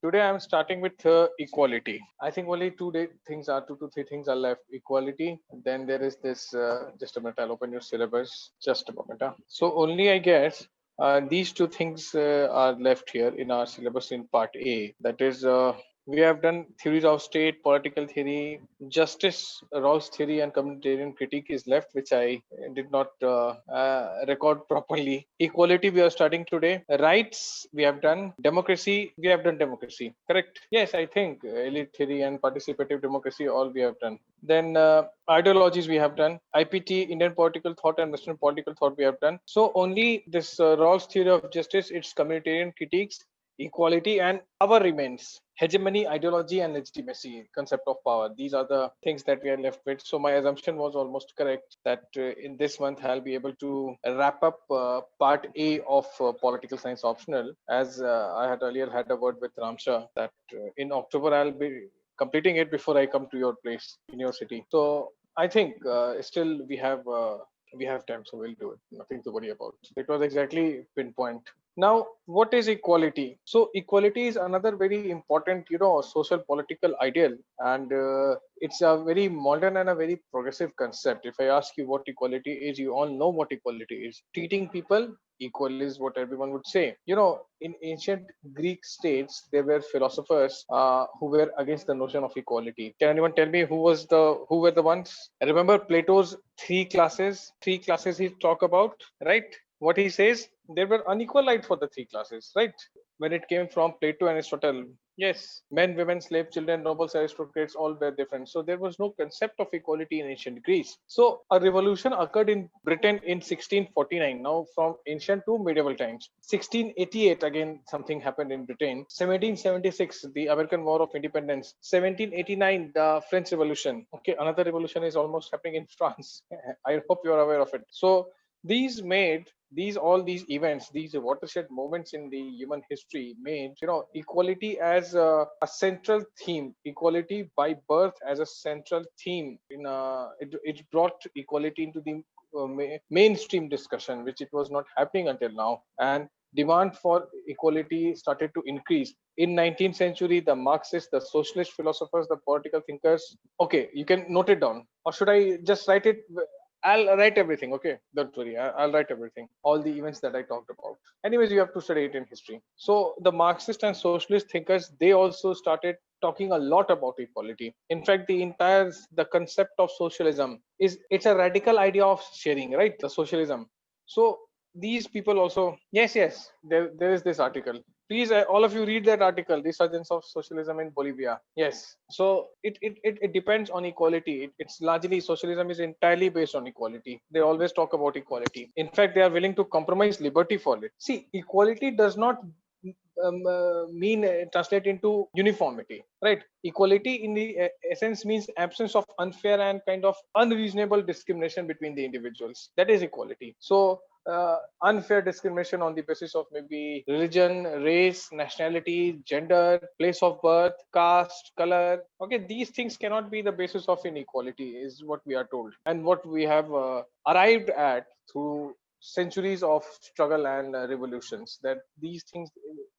Today I'm starting with equality. I think only two to three things are left. Equality. Then there is this. Just a minute. I'll open your syllabus. Just a moment. So only I guess these two things are left here in our syllabus in part A. That is, we have done theories of state, political theory, justice, Rawls theory, and communitarian critique is left, which I did not record properly. Equality we are starting today. Rights we have done. Democracy we have done. Democracy, correct? Yes, I think elite theory and participative democracy all we have done. Then ideologies we have done. IPT, Indian political thought and Western political thought we have done. So only this Rawls theory of justice, its communitarian critiques, equality, and power remains. Hegemony, ideology, and legitimacy, concept of power. These are the things that we are left with. So my assumption was almost correct that in this month I'll be able to wrap up part A of political science optional, as I had earlier had a word with Ramsha that in October I'll be completing it before I come to your place in your city. So I think still we have time, so we'll do it. Nothing to worry about. It was exactly pinpoint. Now, what is equality? So equality is another very important, social political ideal, and it's a very modern and a very progressive concept. If I ask you what equality is, you all know what equality is. Treating people equal is what everyone would say. In ancient Greek states, there were philosophers who were against the notion of equality. Can anyone tell me who were the ones? Remember Plato's three classes? Three classes he talk about, right? What he says, there were unequal light for the three classes, right? When it came from Plato and Aristotle, yes, men, women, slaves, children, nobles, aristocrats, all were different. So there was no concept of equality in ancient Greece. So a revolution occurred in Britain in 1649. Now from ancient to medieval times. 1688 again something happened in Britain. 1776 the American War of Independence. 1789 the French Revolution. Okay, another revolution is almost happening in France. I hope you are aware of it. So these made all these events, these watershed moments in the human history made equality as a central theme, equality by birth as a central theme. It brought equality into the mainstream discussion, which it was not happening until now, and demand for equality started to increase. In 19th century, the Marxists, the socialist philosophers, the political thinkers. Okay, you can note it down, or should I just write it? I'll write everything. Okay, don't worry. I'll write everything. All the events that I talked about. Anyways, you have to study it in history. So the Marxist and socialist thinkers, they also started talking a lot about equality. In fact, the concept of socialism it's a radical idea of sharing, right? The socialism. So these people also, yes, there is this article. Please, all of you read that article, Resurgence of Socialism in Bolivia. Yes. So it depends on equality. It's largely, socialism is entirely based on equality. They always talk about equality. In fact, they are willing to compromise liberty for it. See, equality does not mean translate into uniformity, right? Equality in the essence means absence of unfair and kind of unreasonable discrimination between the individuals. That is equality. So unfair discrimination on the basis of maybe religion, race, nationality, gender, place of birth, caste, color. Okay, these things cannot be the basis of inequality, is what we are told, and what we have arrived at through centuries of struggle and revolutions. That these things,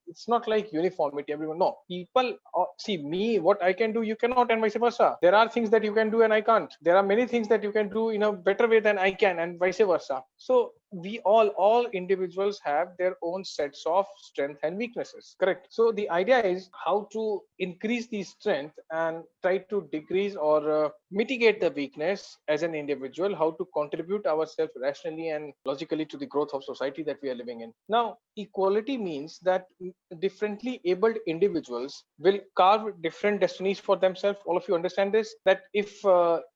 it's not like uniformity. Everyone, no, people see me, what I can do you cannot, and vice versa. There are things that you can do and I can't. There are many things that you can do in a better way than I can, and vice versa. So we all individuals have their own sets of strength and weaknesses, correct? So the idea is how to increase the strength and try to decrease or mitigate the weakness as an individual, how to contribute ourselves rationally and logically to the growth of society that we are living in. Now equality means that differently abled individuals will carve different destinies for themselves. All of you understand this, that if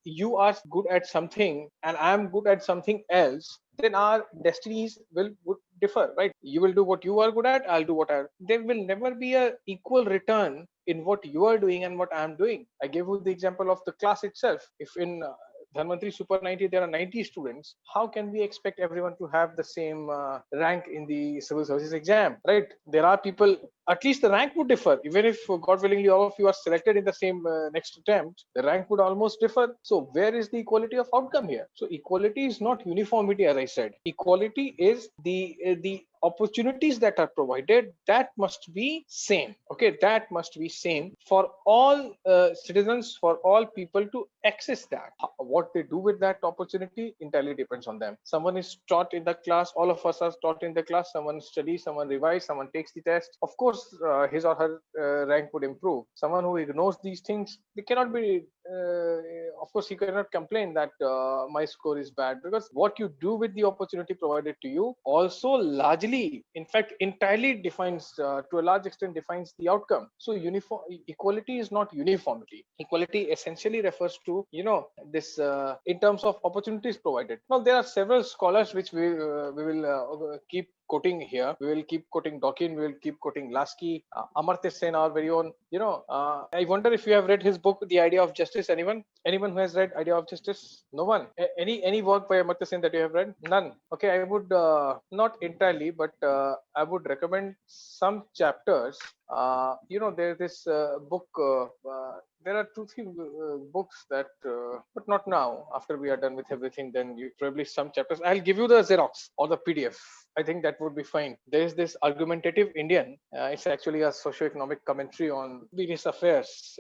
you are good at something and I am good at something else, then our destinies would differ, right? You will do what you are good at, I'll do what I. There will never be a equal return in what you are doing and what I am doing. I gave you the example of the class itself. If in Dhanvantri Super 90 there are 90 students, how can we expect everyone to have the same rank in the civil services exam, right? There are people, at least the rank would differ. Even if God willingly all of you are selected in the same next attempt, the rank would almost differ. So where is the equality of outcome here? So equality is not uniformity, as I said. Equality is the opportunities that are provided, that must be same. Okay, that must be same for all citizens, for all people to access that. What they do with that opportunity entirely depends on them. Someone is taught in the class, all of us are taught in the class, someone studies, someone revises, someone takes the test. Of course, his or her rank would improve. Someone who ignores these things, they cannot be, of course, he cannot complain that my score is bad, because what you do with the opportunity provided to you also largely, in fact, entirely defines, to a large extent, defines the outcome. So uniform equality is not uniformity. Equality essentially refers to, this in terms of opportunities provided. Now, there are several scholars which we will keep quoting here. We will keep quoting Dawkins, we will keep quoting Lasky, Amartya Sen, our very own. I wonder if you have read his book, The Idea of Justice. Anyone who has read Idea of Justice? No one. Any work by Amartya Sen that you have read? None. Okay, I would not entirely, but I would recommend some chapters. There's this book. There are two, three books that, but not now. After we are done with everything, then you probably some chapters. I'll give you the Xerox or the PDF. I think that would be fine. There is this Argumentative Indian. It's actually a socio-economic commentary on various affairs.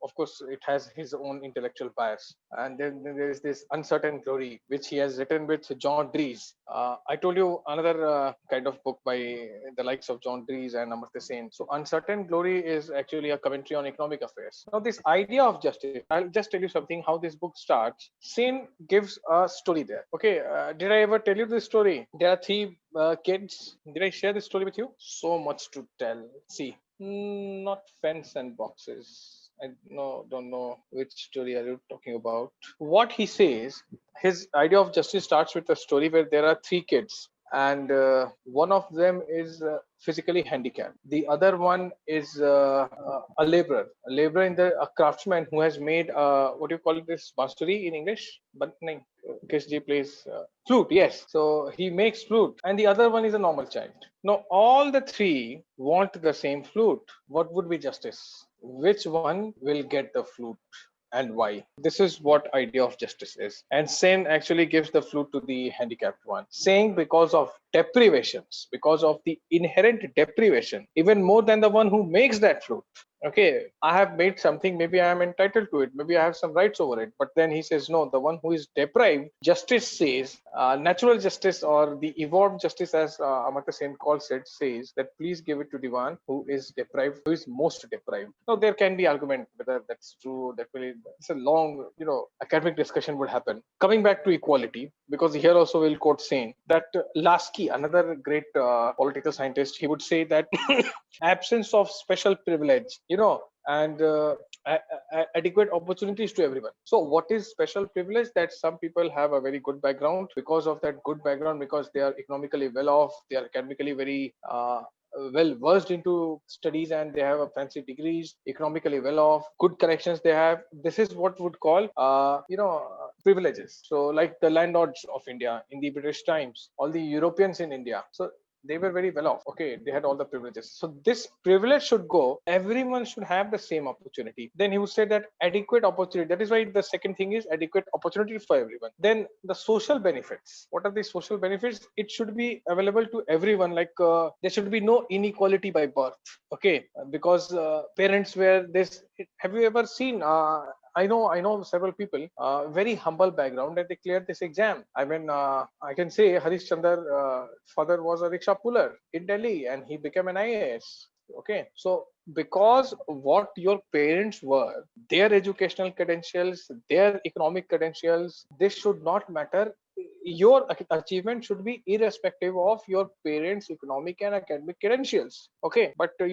Of course, it has his own intellectual bias. And then there is this Uncertain Glory, which he has written with John Dries. I told you another kind of book by the likes of John Dries and Amartya Sen. So Uncertain Glory is actually a commentary on economic affairs. Now, this idea of justice, I'll just tell you something, how this book starts. Sen gives a story there. Okay, did I ever tell you this story? There are three kids. Did I share this story with you? So much to tell. See, not fence and boxes. I don't know which story are you talking about. What he says, his idea of justice starts with a story where there are three kids, and one of them is physically handicapped. The other one is a laborer in a craftsman who has made what do you call it, this bansuri in English? But no, Kishji plays flute. Yes, so he makes flute, and the other one is a normal child. Now, all the three want the same flute. What would be justice? Which one will get the flute and why? This is what idea of justice is. And Sen actually gives the flute to the handicapped one, saying because of deprivations, because of the inherent deprivation, even more than the one who makes that flute. Okay, I have made something, maybe I am entitled to it, maybe I have some rights over it. But then he says, no, the one who is deprived, justice says, natural justice or the evolved justice, as Amartya Sen calls it, says that please give it to the one who is deprived, who is most deprived. Now, there can be argument whether that's true, that will, it's a long, academic discussion would happen. Coming back to equality, because here also we'll quote Sen, that Lasky, another great political scientist, he would say that absence of special privilege, and adequate opportunities to everyone. So what is special privilege? That some people have a very good background. Because of that good background, because they are economically well off, they are academically very well versed into studies, and they have a fancy degrees, economically well off, good connections they have. This is what would call privileges. So like the landlords of India in the British times, all the Europeans in India, so they were very well off. Okay, they had all the privileges. So this privilege should go. Everyone should have the same opportunity. Then he would say that adequate opportunity. That is why the second thing is adequate opportunity for everyone. Then the social benefits. What are the social benefits? It should be available to everyone. Like there should be no inequality by birth. Okay, because parents were this. Have you ever seen? I know several people, very humble background, and they cleared this exam. I mean, I can say Harish Chandar father was a rickshaw puller in Delhi, and he became an IAS. Okay, so because what your parents were, their educational credentials, their economic credentials, this should not matter. Your achievement should be irrespective of your parents' economic and academic credentials. Okay, but when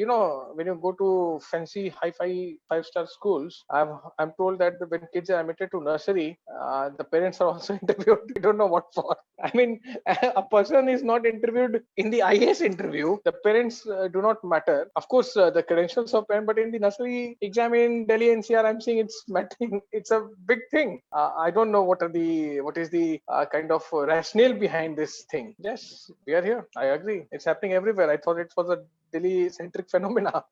you go to fancy hi-fi five-star schools, I'm told that when kids are admitted to nursery, the parents are also interviewed. I don't know what for. I mean, a person is not interviewed in the IAS interview. The parents do not matter. Of course, the credentials of parents, but in the nursery exam in Delhi NCR, I'm seeing it's mattering. It's a big thing. I don't know what is the kind of rationale behind this thing. Yes, we are here. I agree. It's happening everywhere. I thought it was a Delhi centric phenomena.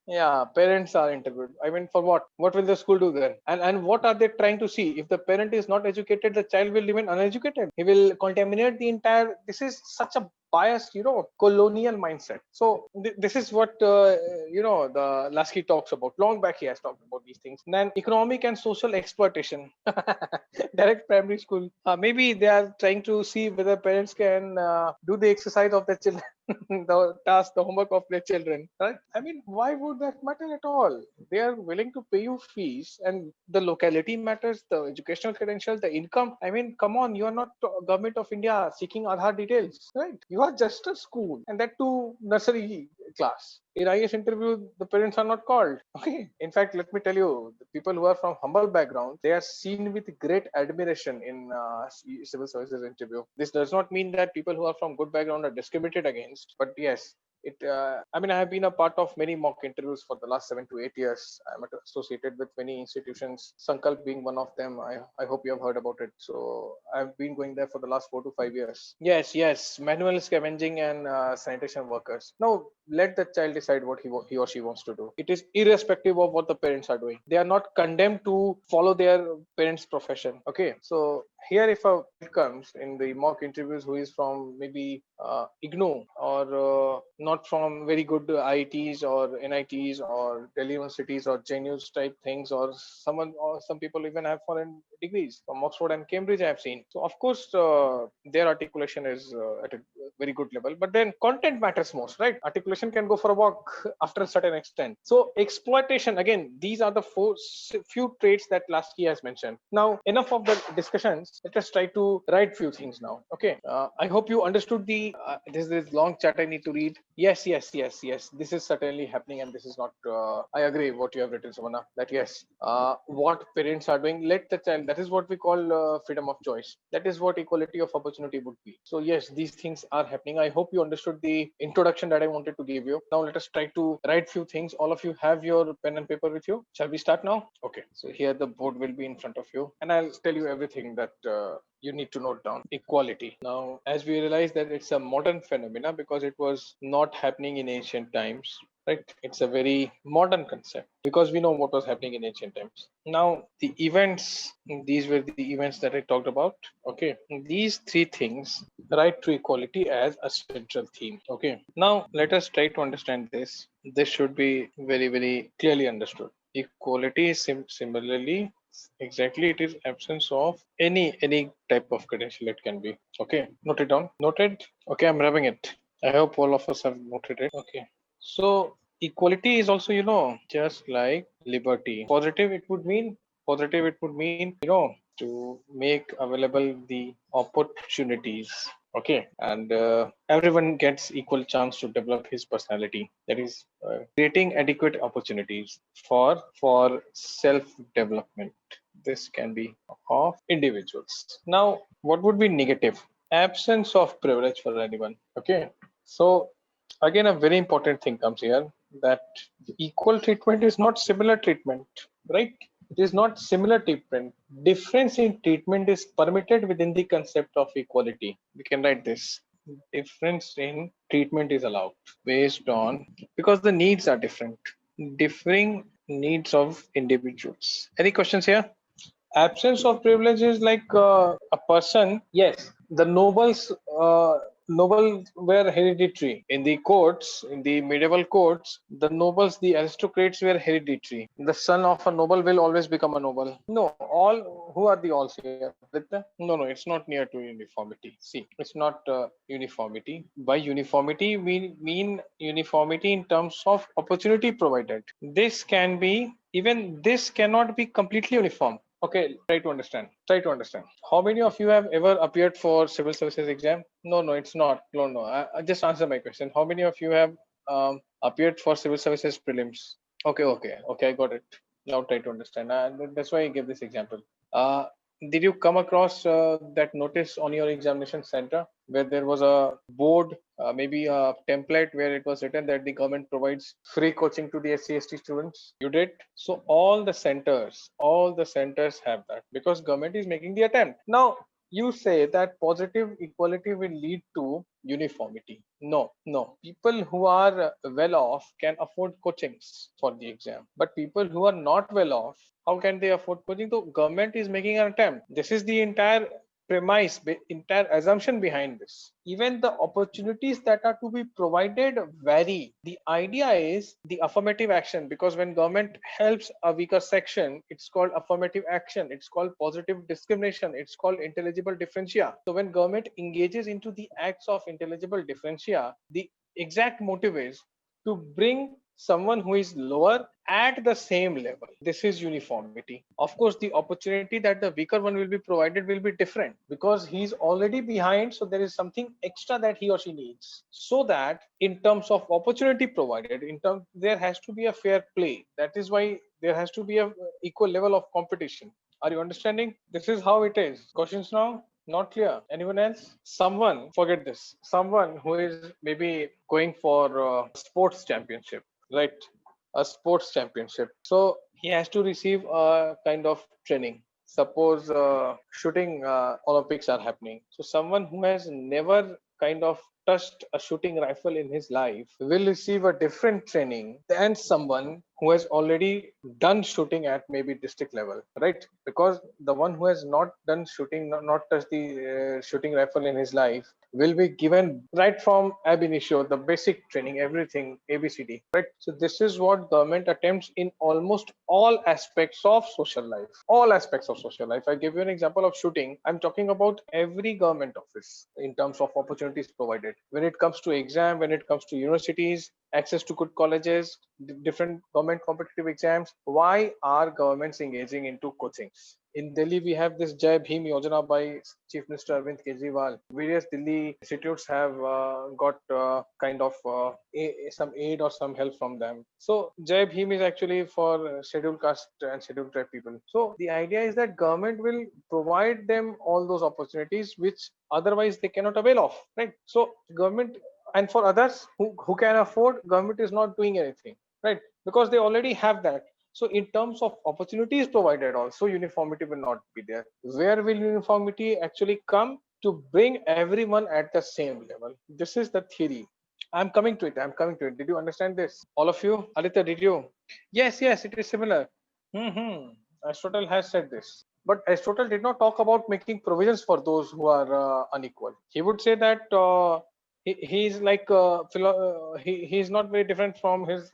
Yeah, parents are interviewed. I mean, for what? What will the school do then? And what are they trying to see? If the parent is not educated, the child will remain uneducated. He will contaminate the entire. This is such a biased, colonial mindset. So this is what the Lasky talks about. Long back, he has talked about these things. And then economic and social exploitation. Direct primary school. Maybe they are trying to see whether parents can do the exercise of their children. The task, the homework of their children, right? I mean, why would that matter at all? They are willing to pay you fees, and the locality matters, the educational credential, the income. I mean, come on, you are not government of India seeking Aadhaar details, right? You are just a school, and that too nursery class. In IS interview, the parents are not called. Okay. In fact, let me tell you, the people who are from humble backgrounds, they are seen with great admiration in civil services interview. This does not mean that people who are from good background are discriminated against, but yes, I mean, I have been a part of many mock interviews for the last 7 to 8 years. I'm associated with many institutions, Sankalp being one of them. I hope you have heard about it. So I've been going there for the last 4 to 5 years. Yes, manual scavenging and sanitation workers. Now let the child decide what he or she wants to do. It is irrespective of what the parents are doing. They are not condemned to follow their parents' profession. Okay, so here if a kid comes in the mock interviews who is from maybe IGNOU or not from very good IITs or NITs or Delhi universities or JNUs type things, or some people even have foreign degrees from Oxford and Cambridge, I have seen. So of course their articulation is at a very good level, but then content matters most, right? Articulation can go for a walk after a certain extent. So exploitation, again, these are the few traits that Lasky has mentioned. Now enough of the discussions, let us try to write few things now. Okay, I hope you understood the this long chat I need to read. Yes, this is certainly happening, and this is not I agree what you have written, Savannah, that yes, what parents are doing, let the child, that is what we call freedom of choice. That is what equality of opportunity would be. So yes, these things are happening. I hope you understood the introduction that I wanted to give you. Now let us try to write few things. All of you have your pen and paper with you. Shall we start now? Okay, so here the board will be in front of you, and I'll tell you everything that you need to note down. Equality. Now, as we realize that it's a modern phenomena because it was not happening in ancient times, right? It's a very modern concept because we know what was happening in ancient times. Now, the events, these were the events that I talked about. Okay, these three things, right to equality as a central theme. Okay, now let us try to understand this. This should be very, very clearly understood. Equality is similarly, exactly, it is absence of any type of credential. It can be. Okay, note it down. Noted. Okay, I'm rubbing it. I hope all of us have noted it. Okay, so equality is also, just like liberty. Positive, it would mean, to make available the opportunities. Okay, and everyone gets equal chance to develop his personality. That is creating adequate opportunities for self development. This can be of individuals. Now, what would be negative? Absence of privilege for anyone. Okay, so again, a very important thing comes here, that equal treatment is not similar treatment, right? It is not similar treatment. Difference in treatment is permitted within the concept of equality. We can write this. Difference in treatment is allowed based on, because the needs are different, differing needs of individuals. Any questions here? Absence of privilege is like a person, yes, the nobles were hereditary in the courts, in the medieval courts. The nobles, the aristocrats, were hereditary. The son of a noble will always become a noble. No, all, who are the alls here, Aditya? No, it's not near to uniformity. See, it's not uniformity. By uniformity we mean uniformity in terms of opportunity provided. This can be, even this cannot be completely uniform. Okay, try to understand. How many of you have ever appeared for civil services exam? No, it's not. No. I just answer my question. How many of you have appeared for civil services prelims? Okay, I got it. Now try to understand. That's why I gave this example. Uh, did you come across that notice on your examination center where there was a board, maybe a template where it was written that the government provides free coaching to the SC/ST students? You did. So all the centers have that because government is making the attempt. Now you say that positive equality will lead to uniformity. No, no. People who are well off can afford coachings for the exam, but people who are not well off, how can they afford coaching? So government is making an attempt. This is the entire premise, entire assumption behind this. Even the opportunities that are to be provided vary. The idea is the affirmative action, because when government helps a weaker section, it's called affirmative action, it's called positive discrimination, it's called intelligible differentia. So when government engages into the acts of intelligible differentia, the exact motive is to bring someone who is lower at the same level. This is uniformity. Of course, the opportunity that the weaker one will be provided will be different because he's already behind. So there is something extra that he or she needs. So that in terms of opportunity provided, there has to be a fair play. That is why there has to be a equal level of competition. Are you understanding? This is how it is. Questions now? Not clear. Anyone else? Someone, forget this. Someone who is maybe going for sports championship, right? A sports championship. So he has to receive a kind of training. Suppose shooting Olympics are happening. So someone who has never kind of touched a shooting rifle in his life will receive a different training than someone who has already done shooting at maybe district level, right? Because the one who has not done shooting, not touched the shooting rifle in his life, will be given right from ab initio the basic training, everything ABCD, right? So this is what government attempts in almost all aspects of social life. All aspects of social life. I give you an example of shooting. I'm talking about every government office in terms of opportunities provided. When it comes to exam, when it comes to universities, access to good colleges, different government competitive exams. Why are governments engaging into coachings? In Delhi, we have this Jai Bhim Yojana by Chief Minister Arvind Kejriwal. Various Delhi institutes have got kind of some aid or some help from them. So Jai Bhim is actually for scheduled caste and scheduled tribe people. So the idea is that government will provide them all those opportunities which otherwise they cannot avail of, right? So government, and for others who can afford, government is not doing anything, right? Because they already have that. So in terms of opportunities provided also, uniformity will not be there. Where will uniformity actually come? To bring everyone at the same level. This is the theory. I'm coming to it. I'm coming to it. Did you understand this? All of you? Aditya, did you? Yes, yes, it is similar. Aristotle has said this. But Aristotle did not talk about making provisions for those who are unequal. He would say that he's like he's not very different from his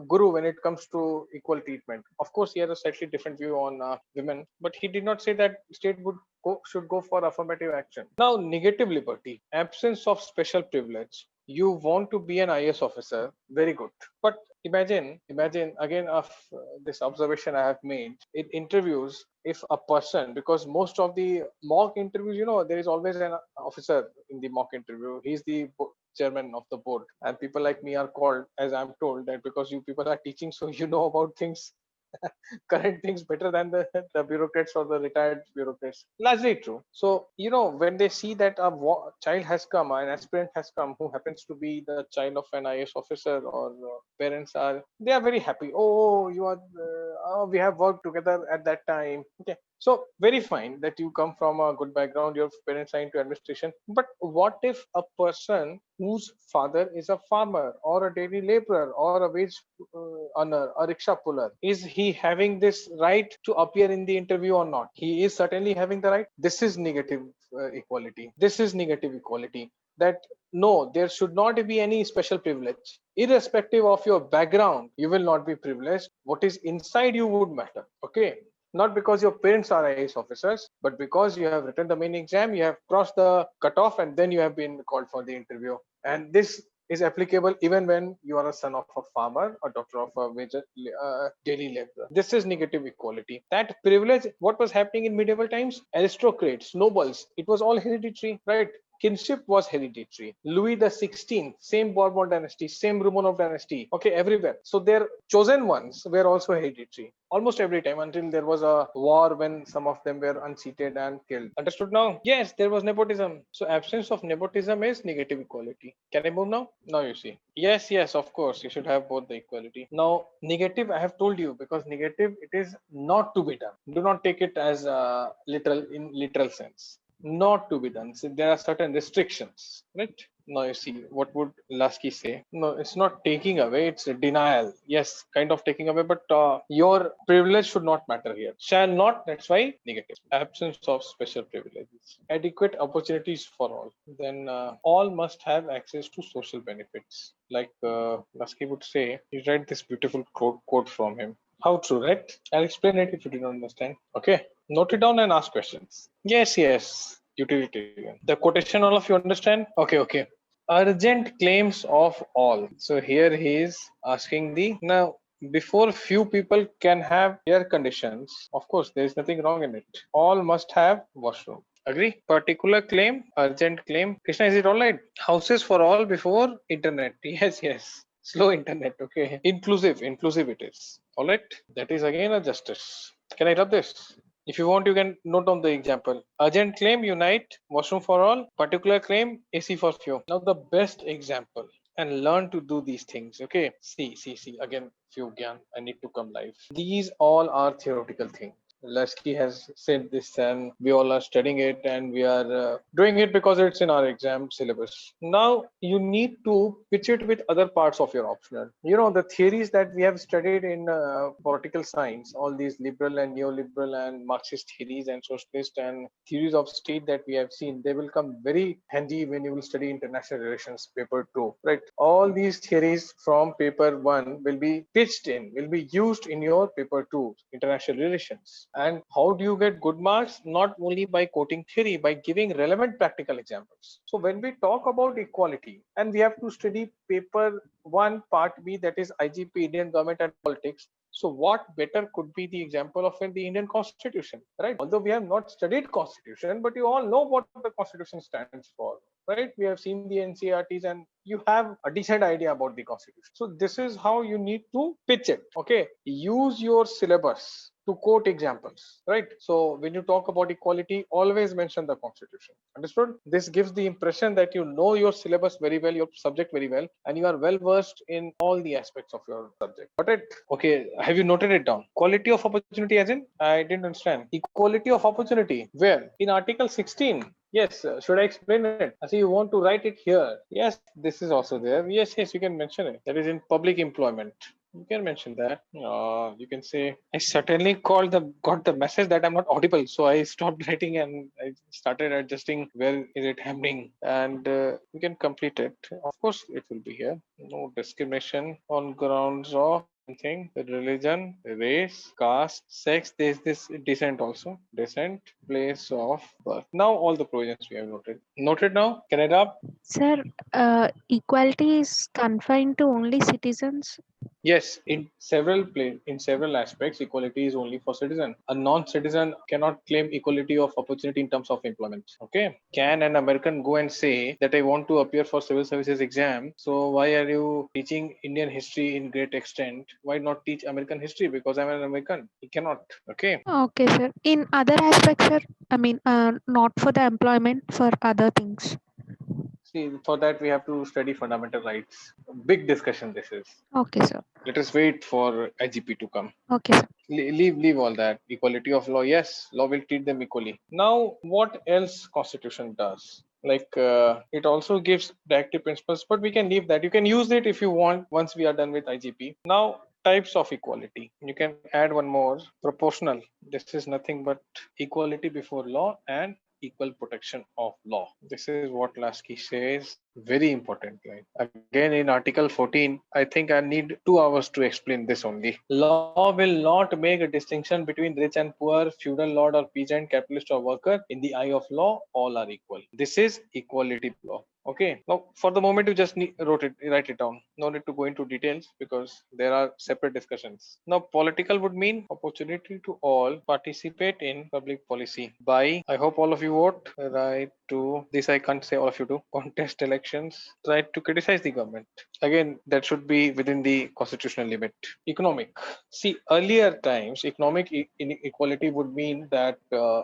guru when it comes to equal treatment. Of course, he has a slightly different view on women, but he did not say that state should go for affirmative action. Now, negative liberty, absence of special privilege. You want to be an IS officer, very good. But imagine again of this observation I have made in interviews. If a person, because most of the mock interviews, there is always an officer in the mock interview. He's the chairman of the board, and people like me are called, as I'm told, that because you people are teaching, so you know about things, current things better than the bureaucrats or the retired bureaucrats. Largely true. So when they see that a child has come, an aspirant has come, who happens to be the child of an IS officer, or parents they are very happy. Oh, you are we have worked together at that time. Okay, so very fine that you come from a good background, your parents are into administration. But what if a person whose father is a farmer or a daily laborer or a wage earner, a rickshaw puller, is he having this right to appear in the interview or not? He is certainly having the right. This is negative equality. This is negative equality. That no, there should not be any special privilege. Irrespective of your background, you will not be privileged. What is inside you would matter. Okay, not because your parents are IAS officers, but because you have written the main exam, you have crossed the cutoff, and then you have been called for the interview. And this is applicable even when you are a son of a farmer, a daughter of a daily laborer. This is negative equality. That privilege, what was happening in medieval times? Aristocrats, nobles, it was all hereditary, right? kinship was hereditary. Louis the 16th, same Bourbon dynasty, same Romanov dynasty, okay, everywhere. So their chosen ones were also hereditary almost every time until there was a war when some of them were unseated and killed. Understood now? Yes, there was nepotism. So absence of nepotism is negative equality. Can I move now? Now you see. Yes, yes, of course, you should have both the equality. Now, negative, I have told you, because negative, it is not to be done. Do not take it as literal in literal sense. Not to be done. So there are certain restrictions, right? Now you see, what would Lasky say? No, it's not taking away, it's a denial. Yes, kind of taking away, but your privilege should not matter here. Shall not, that's why negative. Absence of special privileges. Adequate opportunities for all. Then all must have access to social benefits. Like Lasky would say, he read this beautiful quote from him. How true, right? I'll explain it if you didn't understand. Okay, note it down and ask questions. Yes, yes. Utilitarian. The quotation, all of you understand? Okay, okay. Urgent claims of all. So here he is asking the now before few people can have air conditions. Of course, there is nothing wrong in it. All must have washroom. Agree? Particular claim, urgent claim. Krishna, is it all right? Houses for all before internet. Yes, yes. Slow internet. Okay. Inclusive it is. All right. That is again a justice. Can I rub this? If you want, you can note down the example. Urgent claim, unite, washroom for all. Particular claim, AC for few. Now the best example, and learn to do these things. Okay. See. Again, few gyan. I need to come live. These all are theoretical things. Lasky has said this, and we all are studying it, and we are doing it because it's in our exam syllabus. Now you need to pitch it with other parts of your optional. You know, the theories that we have studied in political science, all these liberal and neoliberal and Marxist theories and socialist and theories of state that we have seen, they will come very handy when you will study international relations paper 2, right? All these theories from paper 1 will be pitched in, will be used in your paper 2, international relations. And how do you get good marks? Not only by quoting theory, by giving relevant practical examples. So when we talk about equality, and we have to study paper 1 part B, that is IGP, Indian government and politics. So what better could be the example of the Indian Constitution, right? Although we have not studied Constitution, but you all know what the Constitution stands for, right? We have seen the NCRTs and you have a decent idea about the Constitution. So this is how you need to pitch it. Okay, use your syllabus to quote examples, right? So when you talk about equality, always mention the Constitution. Understood? This gives the impression that you know your syllabus very well, your subject very well, and you are well versed in all the aspects of your subject. Got it? Okay, have you noted it down? Quality of opportunity, as in? I didn't understand. Equality of opportunity. Where? In Article 16. Yes, should I explain it? I see you want to write it here. Yes, this is also there. Yes, you can mention it. That is in public employment. You can mention that. You can say, I certainly got the message that I'm not audible. So I stopped writing and I started adjusting where is it happening. And you can complete it. Of course, it will be here. No discrimination on grounds of anything, religion, race, caste, sex. There's this descent also. Descent, place of birth. Now all the provisions we have noted. Noted now? Can I rub? Sir, equality is confined to only citizens. Yes, in several aspects, equality is only for citizen. A non-citizen cannot claim equality of opportunity in terms of employment. Okay, can an American go and say that I want to appear for civil services exam? So why are you teaching Indian history in great extent? Why not teach American history? Because I'm an American. He cannot. Okay. Okay, sir. In other aspects, sir, I mean, not for the employment, for other things. See, for that we have to study fundamental rights. Big discussion this is. Okay, sir. Let us wait for IGP to come. Okay, sir. Leave all that. Equality of law, yes, law will treat them equally. Now what else Constitution does? Like it also gives directive principles, but we can leave that. You can use it if you want once we are done with IGP. Now types of equality, you can add one more. Proportional, this is nothing but equality before law and equal protection of law. This is what Lasky says. Very important line. Again, in Article 14, I think I need 2 hours to explain this only. Law will not make a distinction between rich and poor, feudal lord or peasant, capitalist or worker. In the eye of law, all are equal. This is equality law. Okay. Now, for the moment, you just write it down. No need to go into details because there are separate discussions. Now, political would mean opportunity to all participate in public policy by. I hope all of you vote. Right. to this, I can't say all of you do, contest elections, try to criticize the government. Again, that should be within the constitutional limit. Economic. See, earlier times, economic inequality would mean that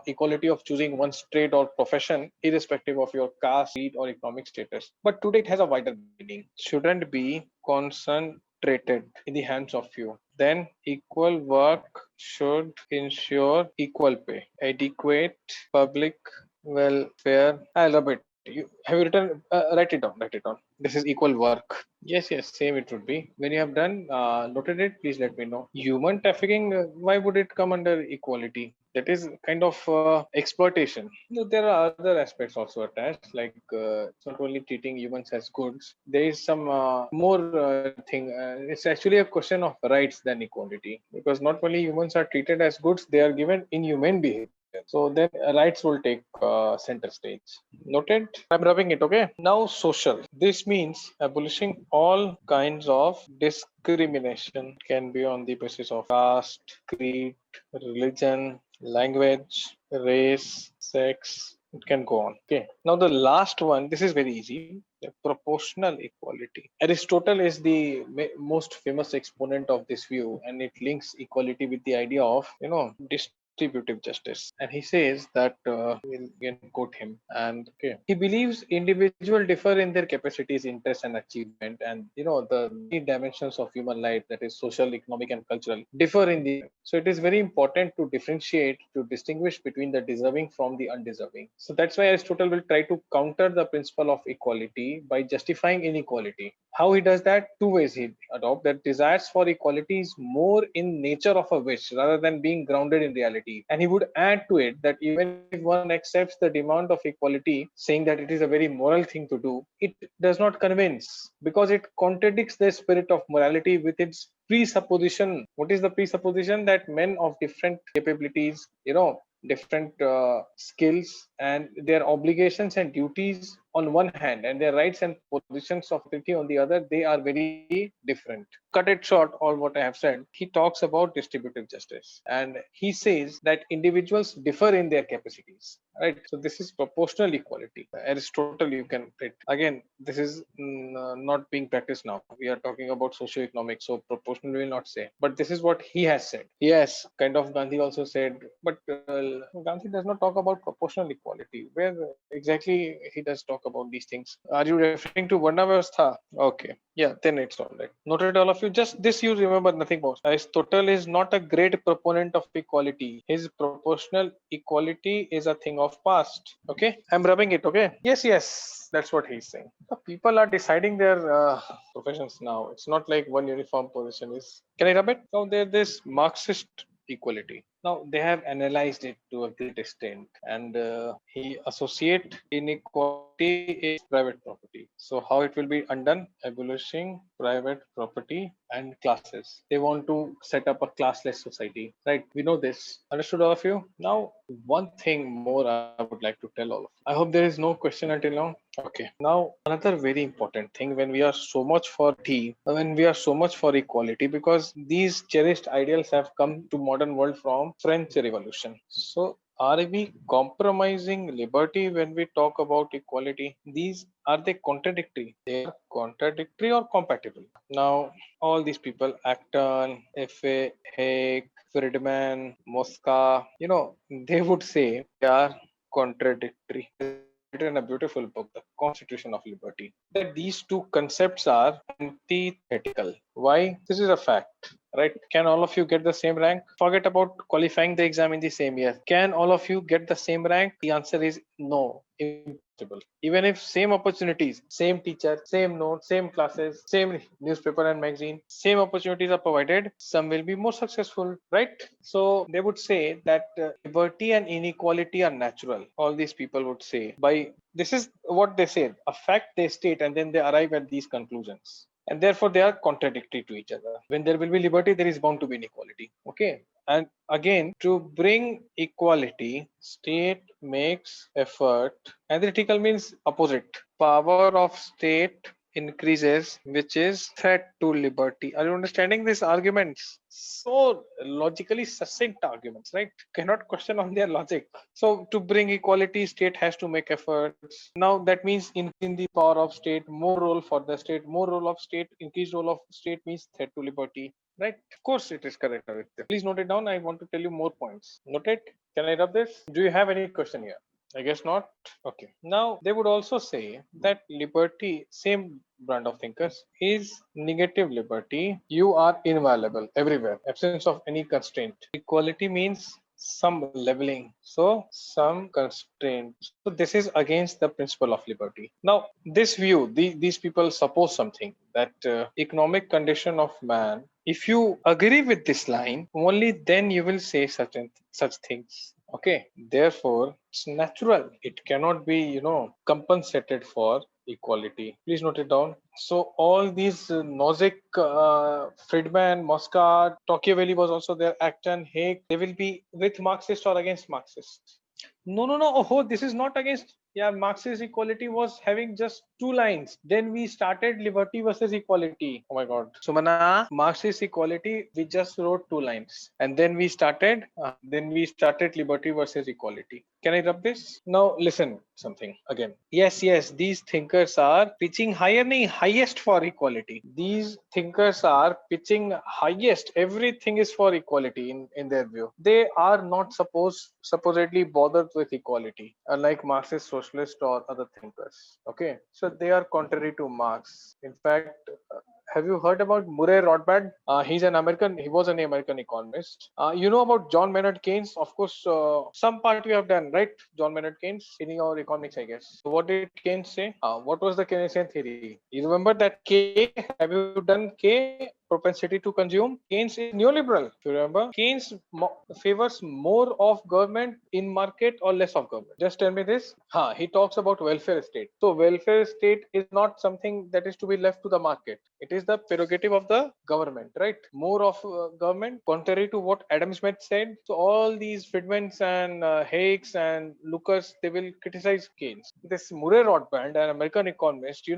equality of choosing one's trade or profession, irrespective of your caste, creed, or economic status. But today it has a wider meaning. Shouldn't be concentrated in the hands of few. Then equal work should ensure equal pay, adequate public welfare. I love it. You have you written? Write it down. Write it down. This is equal work. Yes, yes, same it would be. When you have done noted it, please let me know. Human trafficking. Why would it come under equality? That is kind of exploitation. No, there are other aspects also attached, like it's not only treating humans as goods. There is some more thing. It's actually a question of rights than equality, because not only humans are treated as goods, they are given inhumane behavior. So then rights will take center stage. Noted? I'm rubbing it, okay? Now social. This means abolishing all kinds of discrimination, can be on the basis of caste, creed, religion, language, race, sex. It can go on. Okay. Now the last one, this is very easy. The proportional equality. Aristotle is the most famous exponent of this view, and it links equality with the idea of, distributive justice. And he says that we'll again quote him. And okay, he believes individuals differ in their capacities, interests, and achievement. And the many dimensions of human life, that is social, economic, and cultural, differ in the. So it is very important to differentiate, to distinguish between the deserving from the undeserving. So that's why Aristotle will try to counter the principle of equality by justifying inequality. How he does that? Two ways he adopt. That desires for equality is more in nature of a wish rather than being grounded in reality. And he would add to it that even if one accepts the demand of equality, saying that it is a very moral thing to do, it does not convince, because it contradicts the spirit of morality with its presupposition. What is the presupposition? That men of different capabilities, different skills, and their obligations and duties on one hand, and their rights and positions of authority on the other, they are very different. Cut it short, all what I have said, he talks about distributive justice, and he says that individuals differ in their capacities, right? So this is proportional equality. Aristotle, you can read. Again, this is not being practiced now. We are talking about socio-economics, so proportional will not say, but this is what he has said. Yes, kind of Gandhi also said, but Gandhi does not talk about proportional equality. Where exactly he does talk about these things? Are you referring to Varna Vyavastha? Okay, yeah, then it's all right. Noted, all of you. Just this you remember, nothing more. Aristotle is not a great proponent of equality. His proportional equality is a thing of past. Okay, I'm rubbing it. Okay. Yes, yes, that's what he's saying. The people are deciding their professions now. It's not like one uniform position is. Can I rub it? Now there's this Marxist equality. Now they have analyzed it to a great extent, and he associate inequality is private property. So how it will be undone? Abolishing private property and classes. They want to set up a classless society, right? We know this. Understood, all of you? Now, one thing more I would like to tell all of you. I hope there is no question until now. Okay. Now, another very important thing, when we are so much for when we are so much for equality, because these cherished ideals have come to modern world from French Revolution. So are we compromising liberty when we talk about equality? These are they contradictory? They are contradictory or compatible? Now, all these people, Acton, F.A. Hayek, Friedman, Mosca, they would say they are contradictory. Written in a beautiful book, The Constitution of Liberty, that these two concepts are antithetical. Why? This is a fact, right? Can all of you get the same rank? Forget about qualifying the exam in the same year. Can all of you get the same rank? The answer is no, impossible. Even if same opportunities, same teacher, same notes, same classes, same newspaper and magazine, same opportunities are provided, some will be more successful, right? So they would say that liberty and inequality are natural. All these people would say, by this is what they say, a fact they state, and then they arrive at these conclusions, and therefore they are contradictory to each other. When there will be liberty, there is bound to be inequality. Okay. And again, to bring equality, state makes effort. Antithetical means opposite. Power of state increases, which is threat to liberty. Are you understanding these arguments? So logically succinct arguments, right? Cannot question on their logic. So to bring equality, state has to make efforts. Now that means increasing the power of state, more role for the state, more role of state, increased role of state means threat to liberty. Right? Of course, it is correct, Aditya. Please note it down. I want to tell you more points. Note it. Can I rub this? Do you have any question here? I guess not. Okay. Now they would also say that liberty, same brand of thinkers, is negative liberty. You are inviolable everywhere, absence of any constraint. Equality means some leveling, so some constraint. So this is against the principle of liberty. Now this view, these people suppose something, that economic condition of man, if you agree with this line, only then you will say such things. Okay, therefore it's natural, it cannot be, compensated for equality. Please note it down. So all these Nozick, Friedman, Muscat, Tocqueville was also there, Acton, Haig, they will be with Marxist or against Marxist. No. Oh, this is not against. Yeah, Marxist equality was having just two lines. Then we started liberty versus equality. Oh my God. Sumana, Marxist equality, we just wrote two lines. And then we started, liberty versus equality. Can I rub this? Now listen something again. Yes, these thinkers are pitching highest for equality. These thinkers are pitching highest. Everything is for equality in their view. They are not supposedly bothered with equality, unlike Marxist, socialist, or other thinkers. Okay, so they are contrary to Marx. In fact, have you heard about Murray Rothbard? He's an American. He was an American economist. You know about John Maynard Keynes? Of course, some part you have done, right? John Maynard Keynes in your economics, I guess. So what did Keynes say? What was the Keynesian theory? You remember that K? Have you done K? Propensity to consume. Keynes is neoliberal. If you remember, Keynes favors more of government in market or less of government. Just tell me this. He talks about welfare state. So welfare state is not something that is to be left to the market. It is the prerogative of the government, right? More of government, contrary to what Adam Smith said. So all these Friedmans and Hayeks and Lucas, they will criticize Keynes. This Murray Rothbard, an American economist,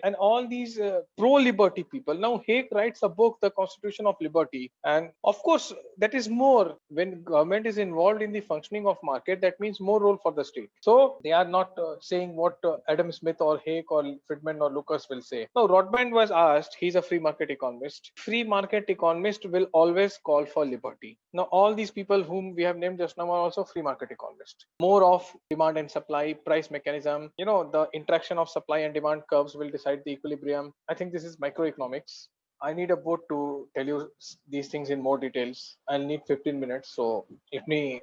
and all these pro-liberty people. Now Hayek writes a book, The Constitution of Liberty, and of course that is more, when government is involved in the functioning of market, that means more role for the state. So they are not saying what Adam Smith or Hayek or Friedman or Lucas will say. Now Rothbard was asked, he's a free market economist. Free market economist will always call for liberty. Now all these people whom we have named just now are also free market economists. More of demand and supply, price mechanism, the interaction of supply and demand curves will decide the equilibrium. I think this is microeconomics. I need a boat to tell you these things in more details. I'll need 15 minutes. So let me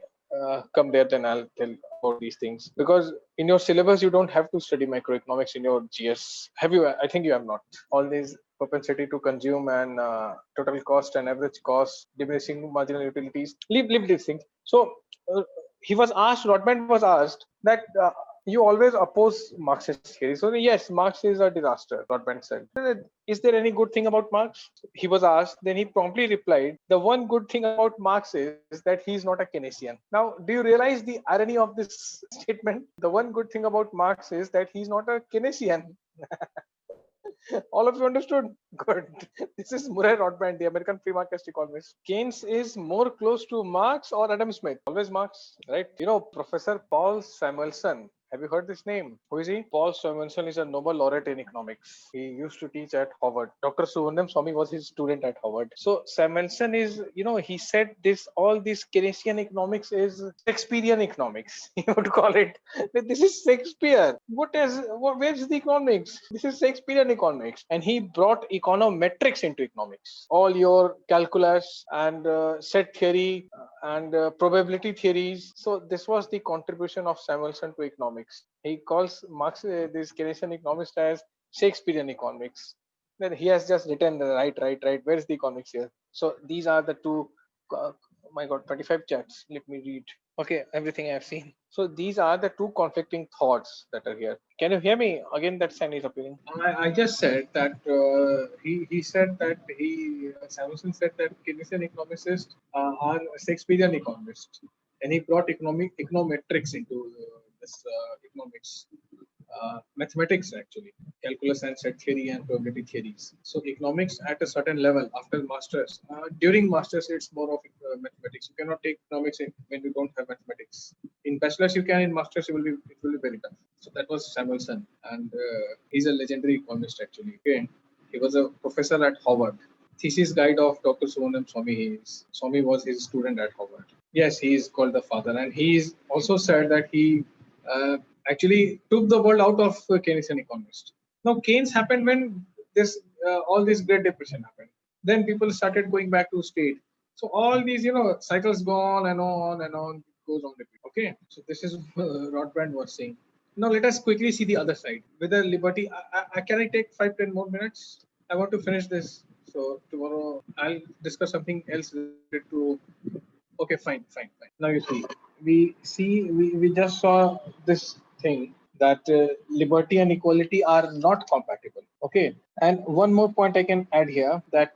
come there, then I'll tell about these things. Because in your syllabus, you don't have to study microeconomics in your GS. Have you? I think you have not. All these propensity to consume and total cost and average cost, diminishing marginal utilities. Leave these things. So Rothbard was asked that you always oppose Marxist theory. So yes, Marx is a disaster, Rothbard said. Is there any good thing about Marx? He was asked, then he promptly replied, the one good thing about Marx is that he is not a Keynesian. Now, do you realize the irony of this statement? The one good thing about Marx is that he's not a Keynesian. All of you understood? Good. This is Murray Rothbard, the American free market economist. Keynes is more close to Marx or Adam Smith? Always Marx, right? Professor Paul Samuelson. Have you heard this name? Who is he? Paul Samuelson is a Nobel laureate in economics. He used to teach at Harvard. Dr. Subramanian Swamy was his student at Harvard. So Samuelson is, he said all this Keynesian economics is Shakespearean economics. He would call it. This is Shakespeare. Where's the economics? This is Shakespearean economics. And he brought econometrics into economics. All your calculus and set theory and probability theories. So this was the contribution of Samuelson to economics. He calls Marx, this Keynesian economist, as Shakespearean economics. Then he has just written right. Where's the economics here? So these are the two. Oh my God, 25 chats. Let me read. Okay, everything I have seen. So these are the two conflicting thoughts that are here. Can you hear me? Again, that sign is appearing. I just said that he said that Samuelson said that Keynesian economists are Shakespearean economists, and he brought econometrics into this economics. mathematics actually, calculus and set theory and probability theories. So economics at a certain level after masters, during masters it's more of mathematics. You cannot take economics when you don't have mathematics. In bachelor's you can, in masters it will be very tough. So that was Samuelson, and he's a legendary economist actually. Okay, he was a professor at Harvard. Thesis guide of Dr. Subramanian Swamy. Swamy was his student at Harvard. Yes, he is called the father, and he is also said that he uh, actually took the world out of Keynesian economist. Now, Keynes happened when this all this Great Depression happened. Then people started going back to state. So all these, cycles go on and on and on, goes on repeat. Okay, so this is Rothbard was saying. Now let us quickly see the other side. Whether liberty, can I take 5-10 more minutes? I want to finish this. So tomorrow I'll discuss something else related to. Okay, fine. Now you we just saw this thing that liberty and equality are not compatible. Okay, and one more point I can add here, that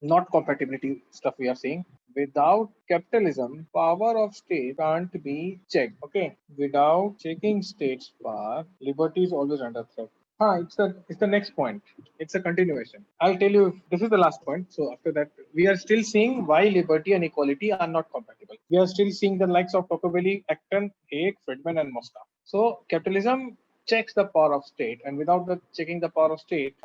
not compatibility stuff we are seeing. Without capitalism, power of state can't be checked. Okay, without checking state's power, liberty is always under threat. It's the next point. It's a continuation. I'll tell you, this is the last point. So after that, we are still seeing why liberty and equality are not compatible. We are still seeing the likes of Tocqueville, Acton, Haig, Friedman, and Mosca. So capitalism checks the power of state, and without the checking the power of state,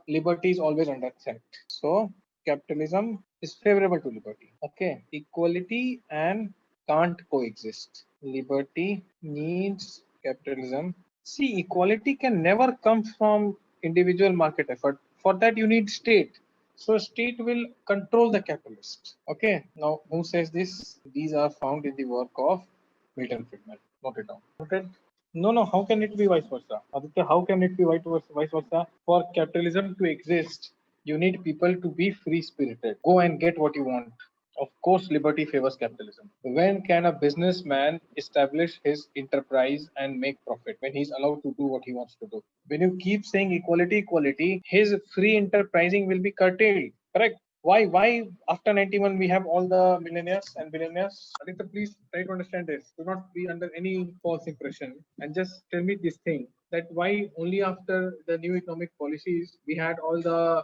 liberty is always under threat. So capitalism is favorable to liberty. Okay, equality and can't coexist. Liberty needs capitalism. See, equality can never come from individual market effort. For that, you need state. So state will control the capitalist. Okay. Now, who says this? These are found in the work of Milton Friedman. Note it down. Noted? No. How can it be vice versa? Aditya, how can it be vice versa? For capitalism to exist, you need people to be free spirited. Go and get what you want. Of course, liberty favors capitalism. When can a businessman establish his enterprise and make profit? When he's allowed to do what he wants to do. When you keep saying equality, his free enterprising will be curtailed. Correct? Why after 91 we have all the millionaires and billionaires? Aditya, please try to understand this. Do not be under any false impression, and just tell me this thing, that why only after the new economic policies we had all the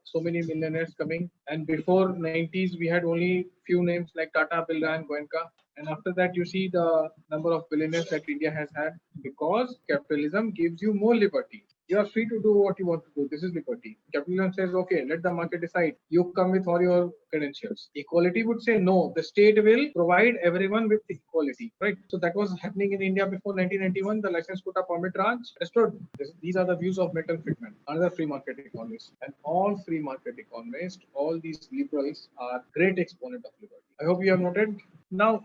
so many millionaires coming, and before 90s we had only few names like Tata, Birla, and Goenka, and after that you see the number of billionaires that India has had, because capitalism gives you more liberty. You are free to do what you want to do. This is liberty. Capitalism says, okay, let the market decide. You come with all your credentials. Equality would say, no, the state will provide everyone with equality, right? So that was happening in India before 1991, the license quota permit Raj. Understood? These are the views of Milton Friedman, another free market economist. And all free market economists, all these liberals are great exponent of liberty. I hope you have noted. Now,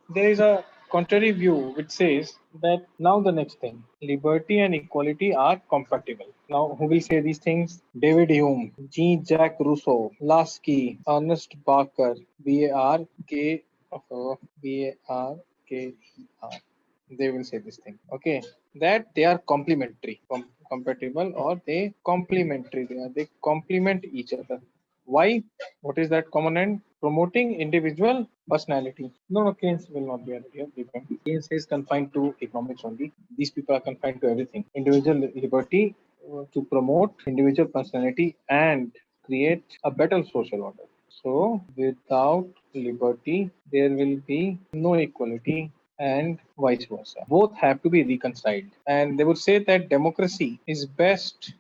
there is a contrary view which says that now the next thing, liberty and equality are compatible. Now, who will say these things? David Hume, Jean-Jacques Rousseau, Lasky, Ernest Barker, B-A-R-K-E-R. They will say this thing. Okay, that they are complementary, compatible, or they complementary. They complement each other. Why? What is that common end? Promoting individual personality. No, Keynes will not be here. Keynes is confined to economics only. These people are confined to everything. Individual liberty to promote individual personality and create a better social order. So, without liberty, there will be no equality, and vice versa. Both have to be reconciled. And they would say that democracy is best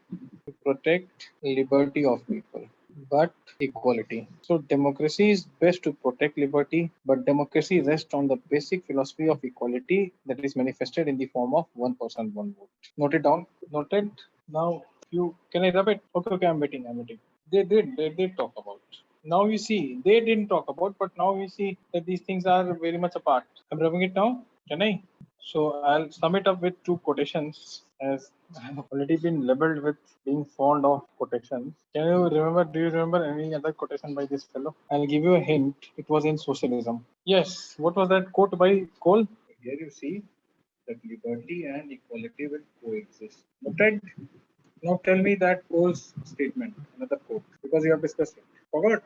to protect liberty of people, but equality. So democracy is best to protect liberty, but democracy rests on the basic philosophy of equality that is manifested in the form of one person, one vote. Note it down. Noted. Now you can I rub it? Okay, I'm waiting. They did talk about. Now you see, they didn't talk about, but now we see that these things are very much apart. I'm rubbing it now. Can I? So I'll sum it up with two quotations, as I have already been labeled with being fond of quotations. Do you remember any other quotation by this fellow? I'll give you a hint. It was in Socialism. Yes. What was that quote by Cole? Here you see that liberty and equality will coexist. Noted? Now tell me that Cole's statement, another quote, because you have discussed it. Forgot?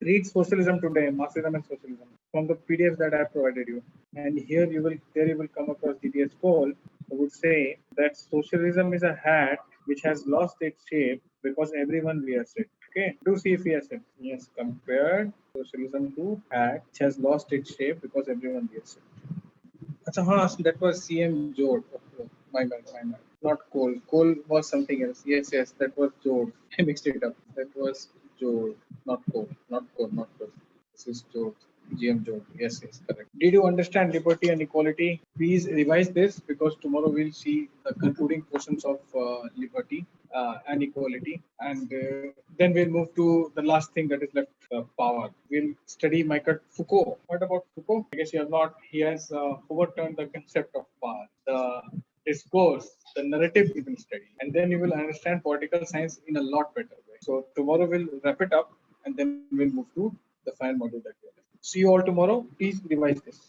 Read Socialism Today, Marxism and Socialism, from the PDF that I have provided you. And here you will come across DTS Cole, I would say that socialism is a hat which has lost its shape because everyone wears it. Okay, do see if yes it. Yes, compared socialism to hat which has lost its shape because everyone wears it. Acha, हाँ, so that was CM Jod. Oh, my bad, my bad. Not Cole. Cole was something else. Yes, yes, that was Jod. I mixed it up. That was Jod, not Cole. Not Cole, not Cole. This is Jod. GM Jod. Yes, yes, correct. Did you understand liberty and equality? Please revise this because tomorrow we'll see the concluding portions of liberty and equality. And then we'll move to the last thing that is left, power. We'll study Michael Foucault. What about Foucault? I guess you have not. He has overturned the concept of power. The discourse, the narrative you will study, and then you will understand political science in a lot better way. So tomorrow we'll wrap it up, and then we'll move to the final module that we have. See you all tomorrow. Please revise this.